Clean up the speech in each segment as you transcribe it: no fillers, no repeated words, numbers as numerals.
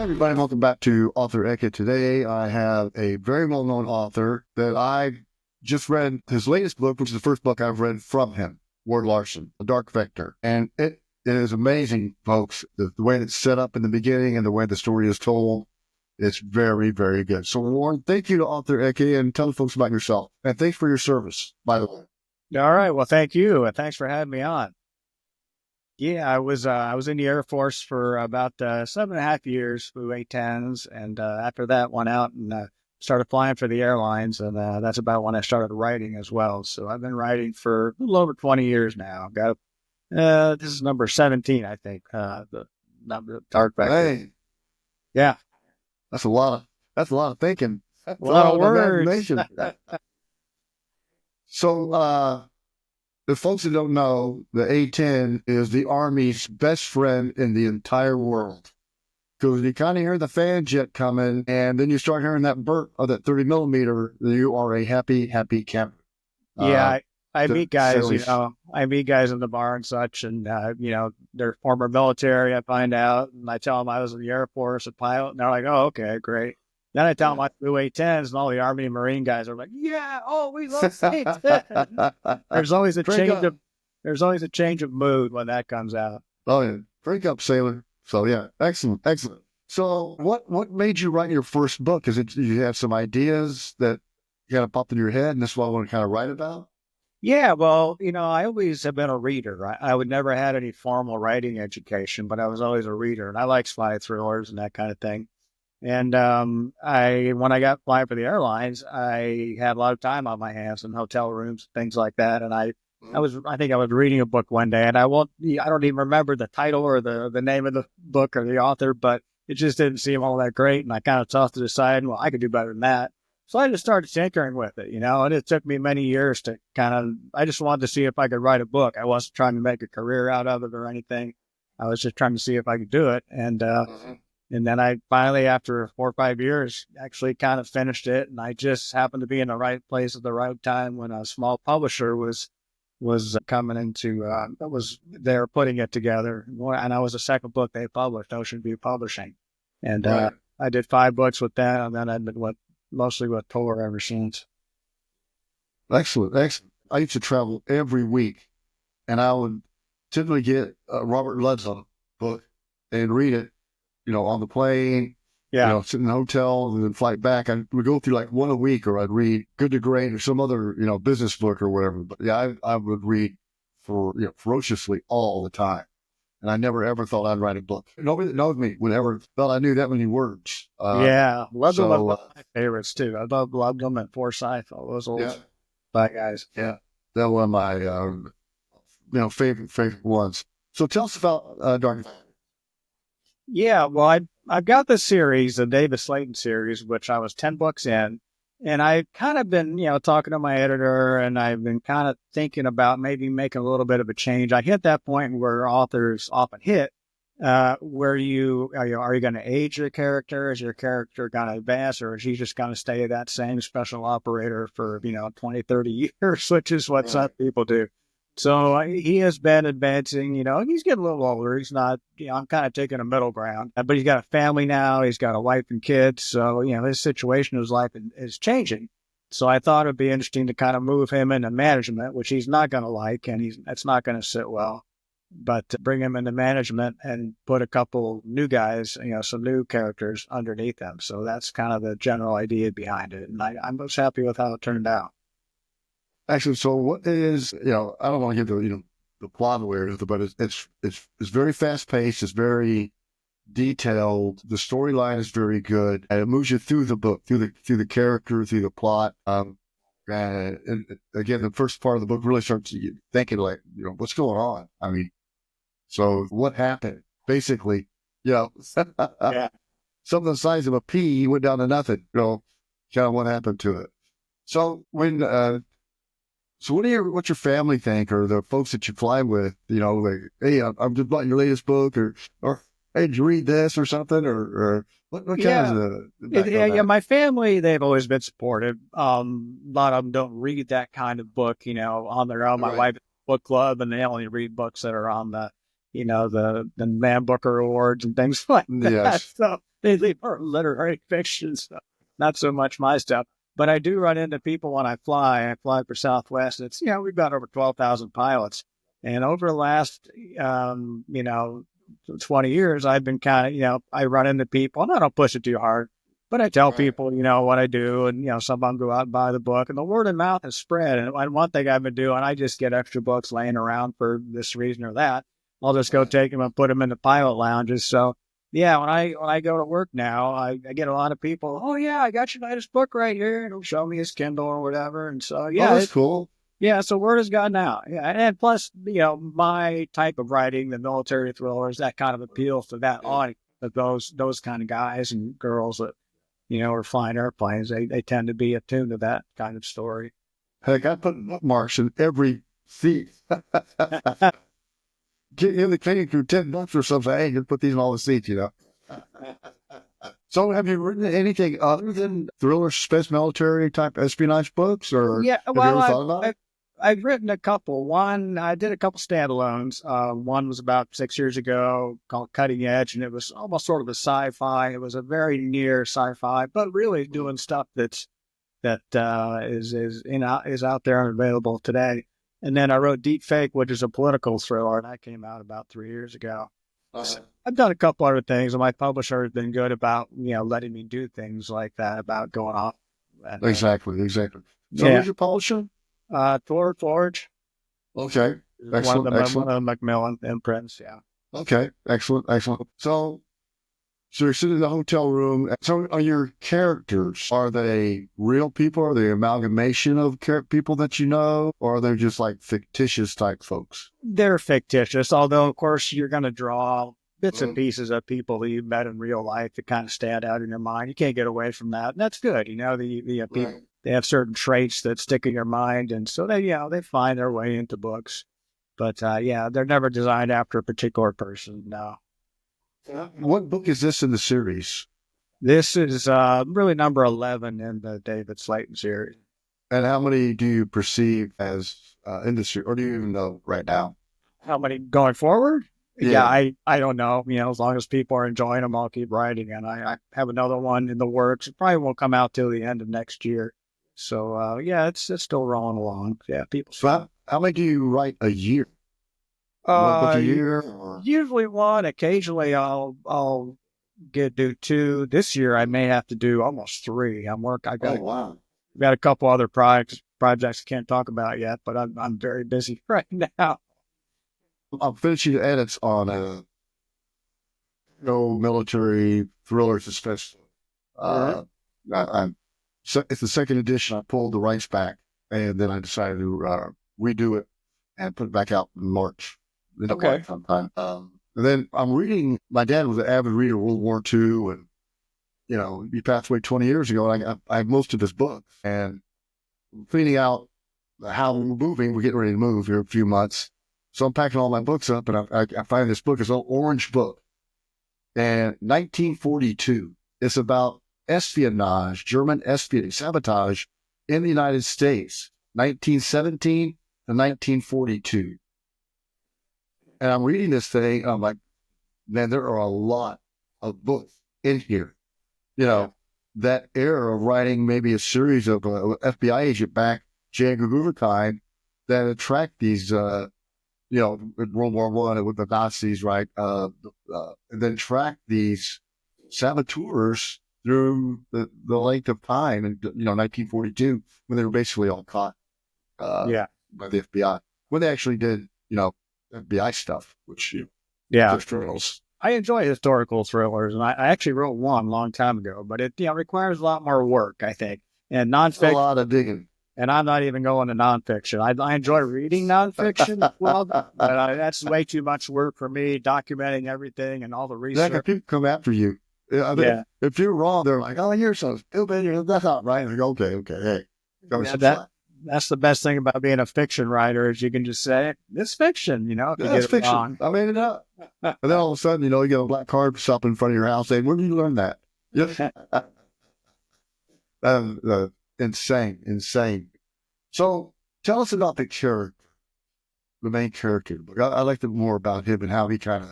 Everybody, welcome back to Author Eke. Today, I have a very well-known author that I just read his latest book, which is the first book I've read from him, Ward Larson, The Dark Vector. And it is amazing, folks, the way it's set up in the beginning and the way the story is told. It's very, very good. So, Warren, thank you to Author Eke, and tell the folks about yourself. And thanks for your service, by the way. All right. Well, thank you. And thanks for having me on. Yeah, I was in the Air Force for about 7.5 years, flew A-10s, and after that went out and started flying for the airlines, and that's about when I started writing as well. So I've been writing for a little over 20 years now. Got this is number 17, I think. The number Dark Vector. Hey, Yeah, that's a lot of thinking. That's a lot of words. Imagination. So, the folks that don't know, the A-10 is the Army's best friend in the entire world. Because you kind of hear the fan jet coming, and then you start hearing that burp of that 30 millimeter, you are a happy, happy camper. Yeah, I meet guys, so I meet guys in the bar and such, and, they're former military, I find out, and I tell them I was in the Air Force, a pilot, and they're like, oh, okay, great. Then I tell them I flew A-10s, and all the Army and Marine guys are like, yeah, oh, we love A-10. There's always a change of mood when that comes out. Oh, yeah. Break up, sailor. So, yeah, excellent. So, what made you write your first book? Is it you have some ideas that kind of popped in your head, and that's what I want to kind of write about? Yeah, well, I always have been a reader. I would never had any formal writing education, but I was always a reader, and I like spy thrillers and that kind of thing. And when I got flying for the airlines, I had a lot of time on my hands in hotel rooms, things like that. And I think I was reading a book one day, and I don't even remember the title or the name of the book or the author, but it just didn't seem all that great. And I kind of tossed it aside, and well, I could do better than that. So I just started tinkering with it, and it took me many years to I just wanted to see if I could write a book. I wasn't trying to make a career out of it or anything. I was just trying to see if I could do it. And then I finally, after 4 or 5 years, actually kind of finished it. And I just happened to be in the right place at the right time when a small publisher was coming into, they were putting it together. And I was the second book they published, Ocean View Publishing. And Right. I did 5 books with them, and then I've been mostly with Tor ever since. Excellent. I used to travel every week, and I would typically get a Robert Ludlum book and read it, on the plane, Yeah. sit in the hotel and then flight back. I would go through like one a week, or I'd read Good to Great or some other, business book or whatever. But yeah, I would read ferociously all the time. And I never ever thought I'd write a book. Nobody that knows me would ever thought I knew that many words. Yeah. Ludlum was so, one of my favorites too. I love Ludlum and Forsyth, all those old yeah, spy guys. yeah, that one of my, favorite ones. So tell us about Dark. Yeah, well, I've got the series, the David Slaton series, which I was 10 books in, and I've kind of been, talking to my editor, and I've been kind of thinking about maybe making a little bit of a change. I hit that point where authors often hit, where are you going to age your character? Is your character going to advance, or is he just going to stay that same special operator for, 20, 30 years, which is what some people do. So he has been advancing, he's getting a little older. He's not, I'm kind of taking a middle ground, but he's got a family now. He's got a wife and kids. So, his situation in his life is changing. So I thought it'd be interesting to kind of move him into management, which he's not going to like, and that's not going to sit well, but to bring him into management and put a couple new guys, some new characters underneath them. So that's kind of the general idea behind it. And I'm most happy with how it turned out. Actually, so what is, I don't want to give the plot away, but it's very fast paced. It's very detailed. The storyline is very good, and it moves you through the book, through the character, through the plot. And again, the first part of the book really starts you thinking like, what's going on? I mean, so what happened? Basically, Yeah. something the size of a pea went down to nothing. Kind of what happened to it. So So what's your family think, or the folks that you fly with? Like, hey, I'm just bought your latest book, or hey, did you read this or something, or what kind of Yeah, my family, they've always been supportive. A lot of them don't read that kind of book, on their own. My Right. wife has a book club, and they only read books that are on the the Man Booker Awards and things like that. Yes. So they are literary fiction stuff, not so much my stuff. But I do run into people when I fly. I fly for Southwest. It's, we've got over 12,000 pilots. And over the last, 20 years, I've been kind of, I run into people, and I don't push it too hard, but I tell people, what I do. And, some of them go out and buy the book, and the word of mouth has spread. And one thing I've been doing, I just get extra books laying around for this reason or that. I'll just go take them and put them in the pilot lounges. So, yeah, when I go to work now, I get a lot of people. Oh yeah, I got your latest book right here. It'll show me his Kindle or whatever. And so yeah, that's cool. Yeah, so word has gotten out. Yeah, and plus, my type of writing, the military thrillers, that kind of appeals to that audience, of those kind of guys and girls that are flying airplanes. They tend to be attuned to that kind of story. Heck, I put bookmarks in every seat. Get in the clinic for $10 or something. Hey, you put these in all the seats, So have you written anything other than thriller, suspense, military type espionage books? Or yeah, have you ever thought about it? I've written a couple. I did a couple standalones. One was about 6 years ago called Cutting Edge, and it was almost sort of a sci-fi. It was a very near sci-fi, but really doing stuff that is out there and available today. And then I wrote Deep Fake, which is a political thriller, and that came out about 3 years ago. So I've done a couple other things, and my publisher has been good about letting me do things like that, about going off. And, exactly. So who's your publisher? Thor Forge. Okay. Excellent. One of the Macmillan imprints. Yeah. Okay. Excellent. So you're sitting in the hotel room. So are your characters, are they real people? Are they amalgamation of people that you know? Or are they just like fictitious type folks? They're fictitious, although, of course, you're going to draw bits and pieces of people that you've met in real life that kind of stand out in your mind. You can't get away from that. And that's good. The people, they have certain traits that stick in your mind. And so they find their way into books. But they're never designed after a particular person. No. What book is this in the series? This is really number 11 in the David Slaton series. And how many do you perceive as industry, or do you even know right now? How many going forward? Yeah, I don't know. As long as people are enjoying them, I'll keep writing. And I have another one in the works. It probably won't come out till the end of next year. So it's still rolling along. Yeah, people. So how many do you write a year? One book a year? Or? Usually one. Occasionally I'll do two. This year I may have to do almost three. I've got a couple other projects I can't talk about yet, but I'm very busy right now. I'm finishing the edits on military thriller suspense. So it's the second edition. I pulled the rights back, and then I decided to redo it and put it back out in March. Okay. Sometime. And then I'm reading. My dad was an avid reader of World War II, and he passed away 20 years ago. And I have most of his books, and I'm cleaning out how we're moving. We're getting ready to move here in a few months. So I'm packing all my books up, and I find this book. It's an orange book. And 1942, it's about espionage, German espionage, sabotage in the United States, 1917 to 1942. And I'm reading this thing, and I'm like, man, there are a lot of books in here. That era of writing maybe a series of FBI agent back, J. Edgar Hoover time, that attract these, World War I with the Nazis, right? And then track these saboteurs through the length of time, and 1942, when they were basically all caught by the FBI, when they actually did, FBI stuff, which criminals. I enjoy historical thrillers, and I actually wrote one a long time ago, but it requires a lot more work, I think, and nonfiction. A lot of digging. And I'm not even going to nonfiction. I enjoy reading nonfiction as well, but that's way too much work for me, documenting everything and all the research. Like, people come after you. If you're wrong, they're like, "Oh, you're so stupid. That's not right." Like, okay, hey. That's the best thing about being a fiction writer, is you can just say, it's fiction, It's fiction. Wrong. I made it up. And then all of a sudden, you get a black card stop in front of your house saying, "Where did you learn that?" Insane. So tell us about the character. the main character. But I liked it more about him and how he came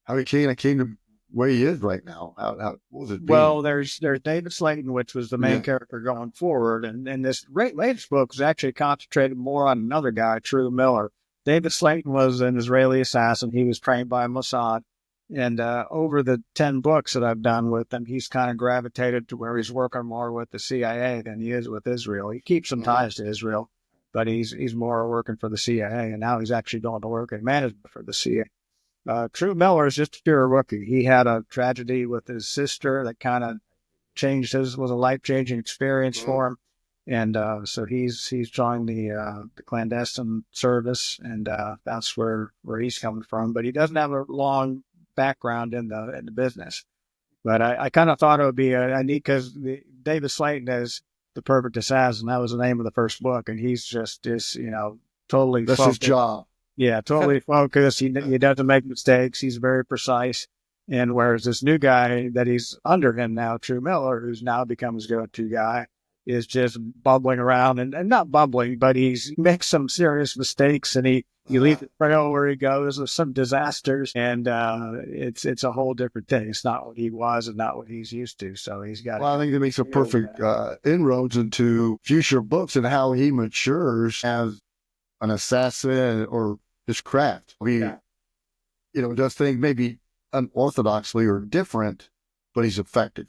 to where he is right now. What was it? Well, there's David Slaton, which was the main Yeah. character going forward, and this latest book was actually concentrated more on another guy, True Miller. David Slaton was an Israeli assassin. He was trained by Mossad, and over the 10 books that I've done with him, he's kind of gravitated to where he's working more with the CIA than he is with Israel. He keeps some ties to Israel, but he's more working for the CIA, and now he's actually going to work in management for the CIA. True Miller is just a pure rookie. He had a tragedy with his sister that kind of was a life-changing experience for him. And so he's joined the clandestine service, and that's where he's coming from. But he doesn't have a long background in the business. But I kind of thought it would be a neat, because David Slaton is the perfect assassin. That was the name of the first book, and he's just totally That's focused. his job. Yeah, totally focused. He doesn't make mistakes. He's very precise. And whereas this new guy that he's under him now, True Miller, who's now become his go-to guy, is just bumbling around and not bumbling, but he makes some serious mistakes, and he leaves the trail where he goes with some disasters, and it's a whole different thing. It's not what he was and not what he's used to. So he's got. Well, I think it makes a perfect inroads into future books and how he matures as an assassin or his craft. He, does things maybe unorthodoxly or different, but he's effective.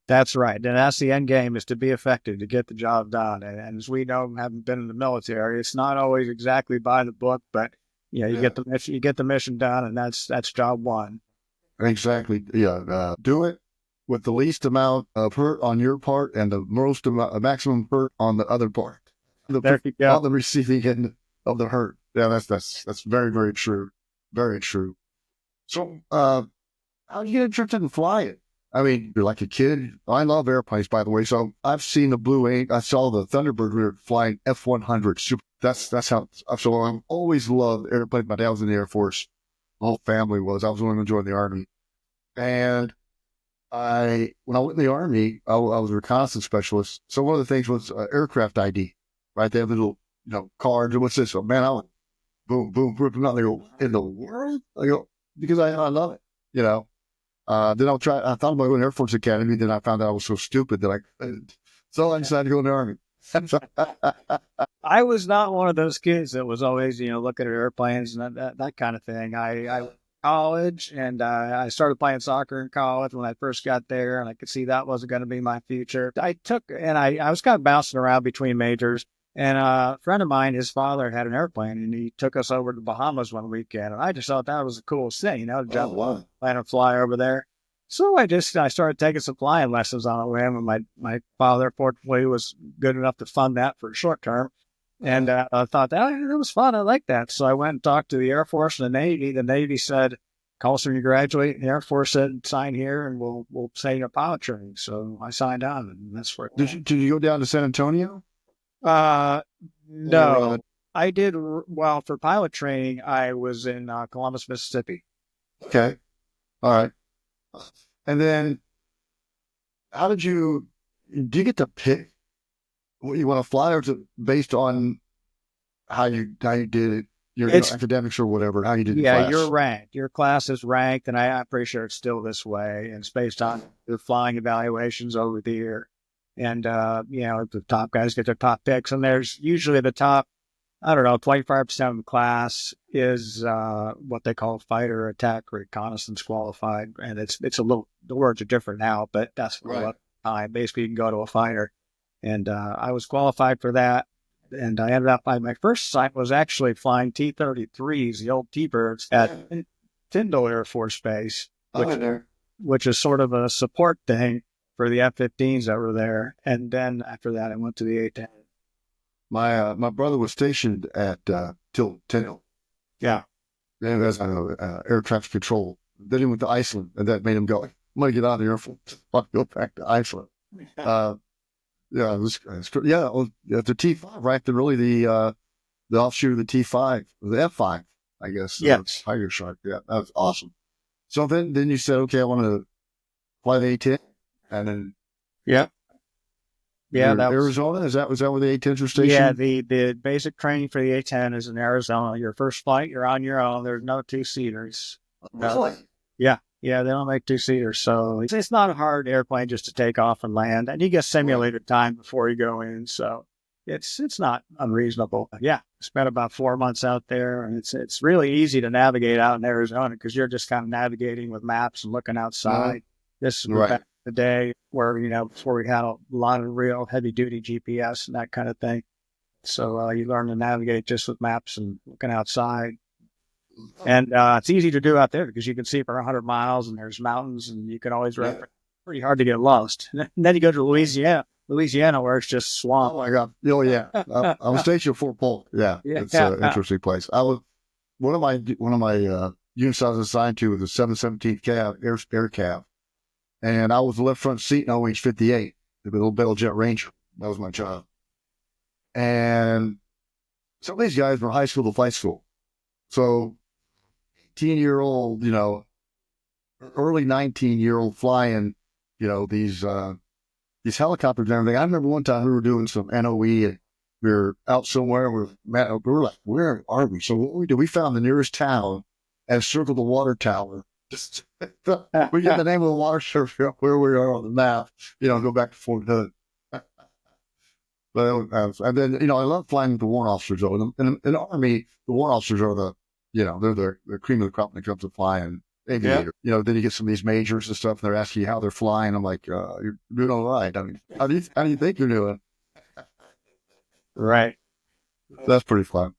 That's right. And that's the end game, is to be effective, to get the job done. And as we know, having been in the military, it's not always exactly by the book, but you get the mission done, and that's job one. Exactly. Yeah. Do it with the least amount of hurt on your part and the maximum hurt on the other part. There you go. On the receiving end of the hurt. Yeah, that's very, very true. Very true. So, how did you get interested in flying? I mean, you're like a kid. I love airplanes, by the way. So I've seen the Blue Wing. I saw the Thunderbird. We were flying F-100. Super. That's how. So I've always loved airplanes. My dad was in the Air Force. The whole family was. I was the one who joined the Army. And when I went in the Army, I was a reconnaissance specialist. So one of the things was aircraft ID, right? They have little, cards. And what's this? So, man, I went boom, boom, ripping out. They go, in the world? I go, because I love it, Then I thought about going to Air Force Academy. Then I found out I was so stupid that so I decided to go in the Army. I was not one of those kids that was always, looking at airplanes and that kind of thing. I college, and I started playing soccer in college when I first got there, and I could see that wasn't going to be my future. I was kind of bouncing around between majors, and a friend of mine, his father had an airplane, and he took us over to the Bahamas one weekend, and I just thought that was the coolest thing, to jump plane and fly over there. So I started taking some flying lessons on a whim, and my father, fortunately, was good enough to fund that for short term. And I thought that was fun. I like that. So I went and talked to the Air Force and the Navy. The Navy said, call us when you graduate. The Air Force said, sign here and we'll send you pilot training. So I signed on, and that's where. Did you go down to San Antonio? No. I did. Well, for pilot training, I was in Columbus, Mississippi. Okay. All right. And then do you get to pick what you want to fly, or is it based on how you did it, your academics or whatever, how you did Yeah, class? you're ranked. Your class is ranked, and I'm pretty sure it's still this way. And it's based on the flying evaluations over the year. And, the top guys get their top picks. And there's usually the top, 25% of the class is what they call fighter, attack, reconnaissance qualified. And it's a little, the words are different now, but that's what time. Basically, you can go to a fighter. And I was qualified for that. And I ended up, my first assignment was actually flying T-33s, the old T-Birds, at Tyndall Air Force Base, which is sort of a support thing for the F-15s that were there. And then after that, I went to the A-10. My brother was stationed at Tyndall. Yeah. And as air traffic control. Then he went to Iceland, and that made him go, I'm going to get out of the Air Force. I'll go back to Iceland. Yeah, the T5, right? They're really the offshoot of the T5, the F5, I guess. Yeah. Tiger Shark. Yeah, that was awesome. So then you said, okay, I want to fly the A-10, and then. Yeah. Yeah, that was, Arizona. Was that where the A-10s were yeah, stationed? the basic training for the A-10 is in Arizona. Your first flight, you're on your own. There's no two-seaters. Really? Yeah, yeah, they don't make two-seaters. So it's not a hard airplane just to take off and land. And you get Right. simulated time before you go in. So it's not unreasonable. Yeah, spent about 4 months out there, and it's really easy to navigate out in Arizona because you're just kind of navigating with maps and looking Uh, outside. This was back right. in the day where, before we had a lot of real heavy duty GPS and that kind of thing. So you learn to navigate just with maps and looking outside. And it's easy to do out there because you can see for 100 miles and there's mountains and you can always Yeah. reference. Pretty hard to get lost. And then you go to Louisiana where it's just swamp. Oh my God. Oh yeah. I was stationed at Fort Polk. Yeah, Yeah. it's an interesting place. I was one of my units I was assigned to was the 717th Cav Air Cav, and I was the left front seat in OH-58, the little Bell Jet Ranger. That was my job. And some of these guys were high school to flight school, so 18-year-old, early 19-year-old flying, these helicopters and everything. I remember one time we were doing some NOE and we were out somewhere. We were like, where are we? So what we did, we found the nearest town and circled the water tower. Just we get the name of the water tower where we are on the map. Go back to Fort Hood. But and then I love flying with the warrant officers. Though in the Army, the warrant officers are they're the cream of the crop when it comes to flying aviator. Then you get some of these majors and stuff, and they're asking you how they're flying. I'm like, you're doing all right. I mean, how do you think you're doing? Right. That's pretty fun.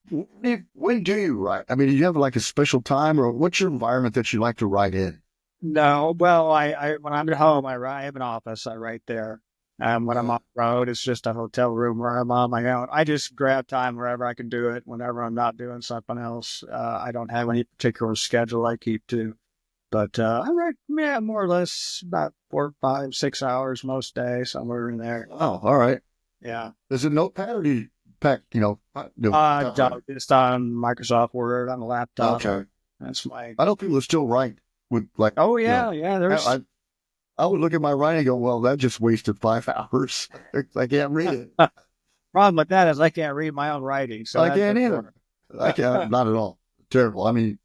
When do you write? I mean, do you have like a special time, or what's your environment that you like to write in? No, well, I when I'm at home, I have an office. I write there. When I'm on the road, it's just a hotel room where I'm on my own. I just grab time wherever I can do it, whenever I'm not doing something else. I don't have any particular schedule I keep to. But I write, yeah, more or less about 4, 5, 6 hours most days, somewhere in there. Oh, all right. Yeah. Is it notepad or do you pack? Just on Microsoft Word on the laptop. Okay. That's my. I know people that still write with like. Oh yeah, yeah. There's. I would look at my writing and go, well, that just wasted 5 hours. I can't read it. Problem with that is I can't read my own writing. So I can't either. I can't, not at all. Terrible. I mean,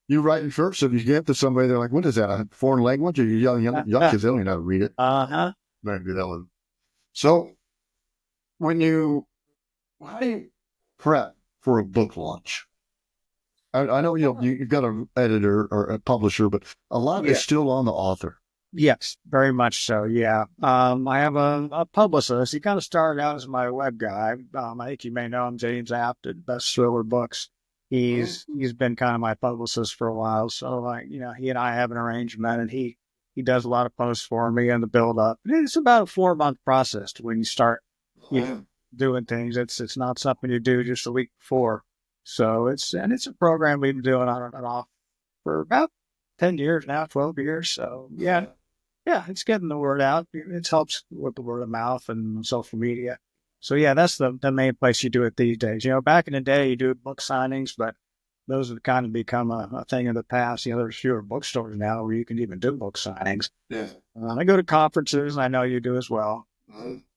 you write in cursive, you get to somebody, they're like, what is that, a foreign language? Or you young kids, they don't even know how to read it. Uh-huh. Better do that one. So, how do you prep for a book launch? I know you've got an editor or a publisher, but a lot of it's still on the author. Yes, very much so. Yeah. I have a publicist. He kind of started out as my web guy. I think you may know him, James Apt at Best Thriller Books. He's been kind of my publicist for a while. So he and I have an arrangement, and he does a lot of posts for me and the build up. It's about a 4-month process when you start, doing things. It's not something you do just a week before. So it's a program we've been doing on and off for about 10 years now, 12 years. So yeah, it's getting the word out. It helps with the word of mouth and social media. So yeah, that's the main place you do it these days. Back in the day, you do book signings, but those have kind of become a thing of the past. There's fewer bookstores now where you can even do book signings. Yeah. I go to conferences, and I know you do as well.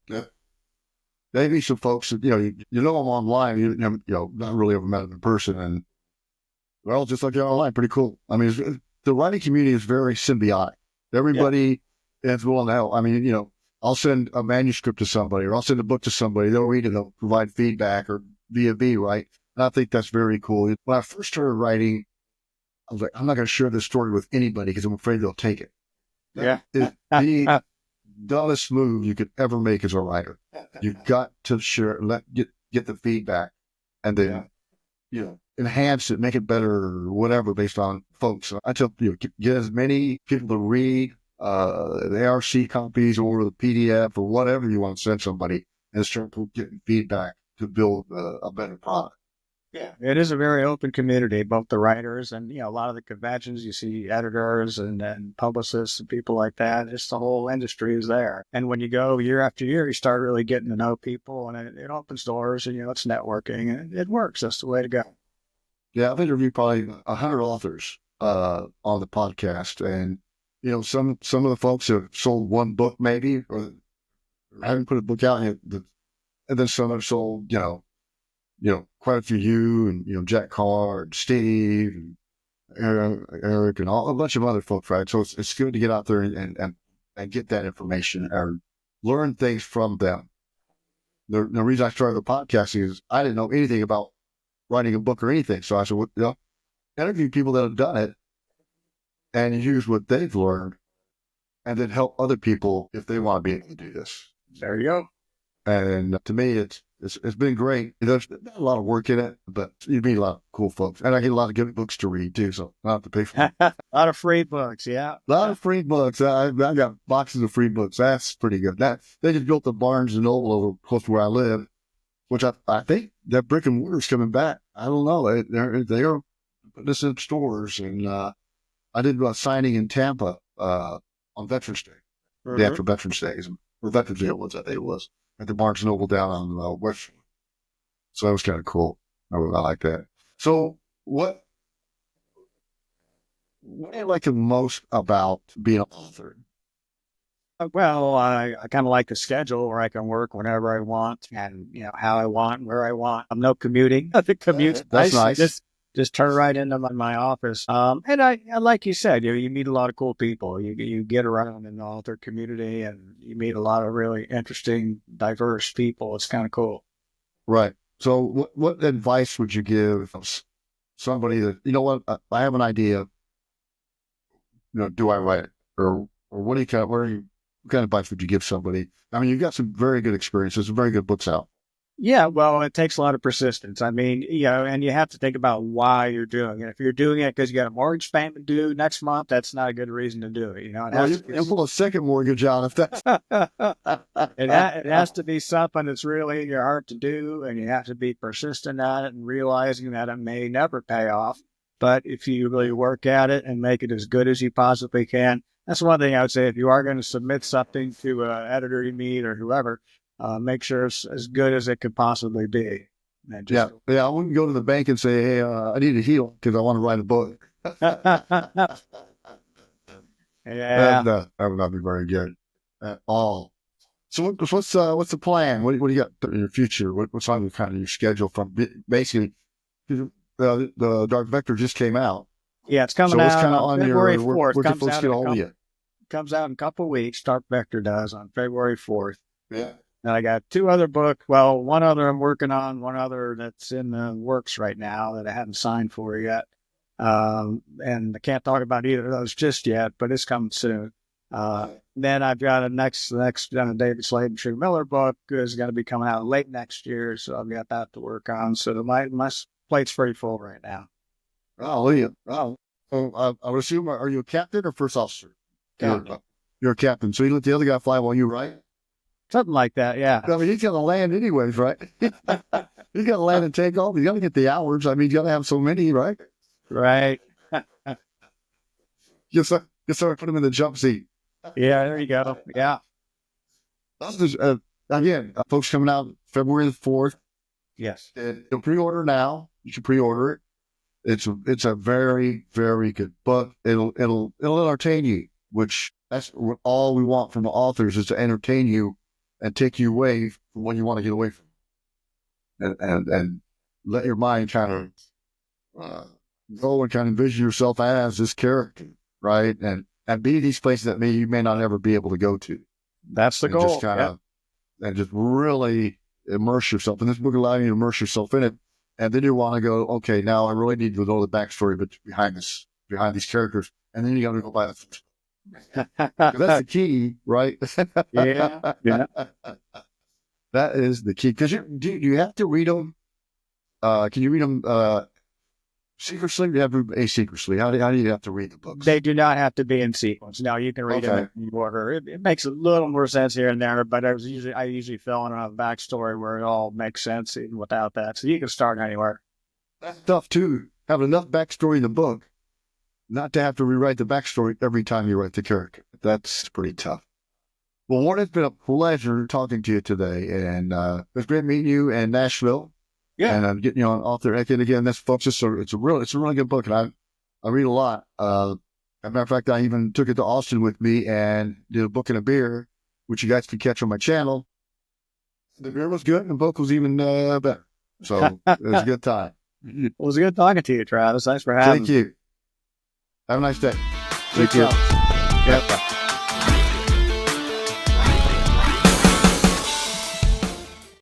Yeah. Maybe some folks that, you know them online, not really ever met them in person. And, well, just like you're online, pretty cool. I mean, the writing community is very symbiotic. Everybody is willing to help. I mean, I'll send a manuscript to somebody or I'll send a book to somebody. They'll read it. They'll provide feedback or via me, right? And I think that's very cool. When I first started writing, I was like, I'm not going to share this story with anybody because I'm afraid they'll take it. Yeah. It's the dumbest move you could ever make as a writer. You've got to share, get the feedback and then, enhance it, make it better or whatever based on folks. I tell get as many people to read the ARC copies or the PDF or whatever you want to send somebody and start getting feedback to build a better product. Yeah, it is a very open community, both the writers and, a lot of the conventions, you see editors and publicists and people like that. Just the whole industry is there. And when you go year after year, you start really getting to know people and it opens doors and, it's networking and it works. That's the way to go. Yeah, I've interviewed probably 100 authors on the podcast. And, some of the folks have sold one book maybe, or I haven't put a book out yet. And then some have sold, quite a few you and, Jack Carr and Steve and Eric and a bunch of other folks, right? So it's good to get out there and get that information or learn things from them. The reason I started the podcast is I didn't know anything about writing a book or anything. So I said, interview people that have done it and use what they've learned and then help other people if they want to be able to do this. There you go. And to me, it's been great. There's not a lot of work in it, but you meet a lot of cool folks. And I get a lot of good books to read too, so I don't have to pay for them. A lot of free books, yeah. A lot of free books. I got boxes of free books. That's pretty good. They just built the Barnes & Noble over close to where I live, which I think that brick and mortar's coming back. I don't know. They're putting this in stores. And I did a signing in Tampa on Veterans Day, day after Veterans Day, or Veterans Day was, I think it was, at the Barnes & Noble down on West Shore. So that was kind of cool. I like that. So what do you like the most about being an author? Well, I kind of like the schedule where I can work whenever I want and, how I want, where I want. I'm no commuting. The commute's That's nice. Just turn right into my office. And I like you said, you meet a lot of cool people. You get around in the author community and you meet a lot of really interesting, diverse people. It's kind of cool. Right. So what advice would you give somebody that, I have an idea, do I write it? Or what kind of advice would you give somebody? I mean, you've got some very good experiences, some very good books out. Yeah, well, it takes a lot of persistence. I mean, and you have to think about why you're doing it. If you're doing it because you got a mortgage payment due next month, that's not a good reason to do it. You'll pull a second mortgage out if that's. It has to be something that's really in your heart to do, and you have to be persistent at it and realizing that it may never pay off. But if you really work at it and make it as good as you possibly can, that's one thing I would say. If you are going to submit something to an editor you meet or whoever, make sure it's as good as it could possibly be. Yeah. I wouldn't go to the bank and say, hey, I need a heal because I want to write a book. Yeah. That would not be very good at all. So what's the plan? What do you got in your future? What's on kind of your schedule from basically the Dark Vector just came out. Yeah, it's coming out on February 4th. Where can folks get a hold of you? Comes out in a couple of weeks. Dark Vector does on February 4th. Yeah. And I got two other books. Well, one other I'm working on, one other that's in the works right now that I haven't signed for yet. And I can't talk about either of those just yet, but it's coming soon. Then I've got a next David Slaton, True Miller book is going to be coming out late next year. So I've got that to work on. So my plate's pretty full right now. Oh, Liam. Oh, I would assume, are you a captain or first officer? Captain. You're a captain. So you let the other guy fly while you write? Something like that, yeah. I mean, he's got to land anyways, right? He's got to land and take off. He's got to get the hours. I mean, you got to have so many, right? Right. You start put him in the jump seat. Yeah, there you go. Yeah. Again, folks coming out February the 4th. Yes. You'll pre-order now. You should pre-order it. It's a very, very good book. It'll entertain you, which that's what all we want from the authors is to entertain you and take you away from what you want to get away from. And let your mind kind of go and kind of envision yourself as this character, right? And be these places that you may not ever be able to go to. That's the goal. Just kind of, and just really immerse yourself. And this book allows you to immerse yourself in it. And then you want to go, okay, now I really need to know the backstory behind these characters. And then you got to go buy the first. That's the key, right? Yeah. That is the key. Because you have to read them. Can you read them secretly? You have to asecretly. How do you have to read the books? They do not have to be in sequence. No, you can read them in order. It makes a little more sense here and there, but I usually fill in a backstory where it all makes sense even without that. So you can start anywhere. That's tough too. Have enough backstory in the book, not to have to rewrite the backstory every time you write the character. That's pretty tough. Well, Ward, it's been a pleasure talking to you today, and it was great meeting you in Nashville. Yeah, and I'm getting you on author. And again, that's folks. It's a really good book, and I read a lot. As a matter of fact, I even took it to Austin with me and did a book and a beer which you guys can catch on my channel. The beer was good, and the book was even better. So it was a good time. It was good talking to you, Travis. Thanks for having me. Thank you. Have a nice day. You too. Yep.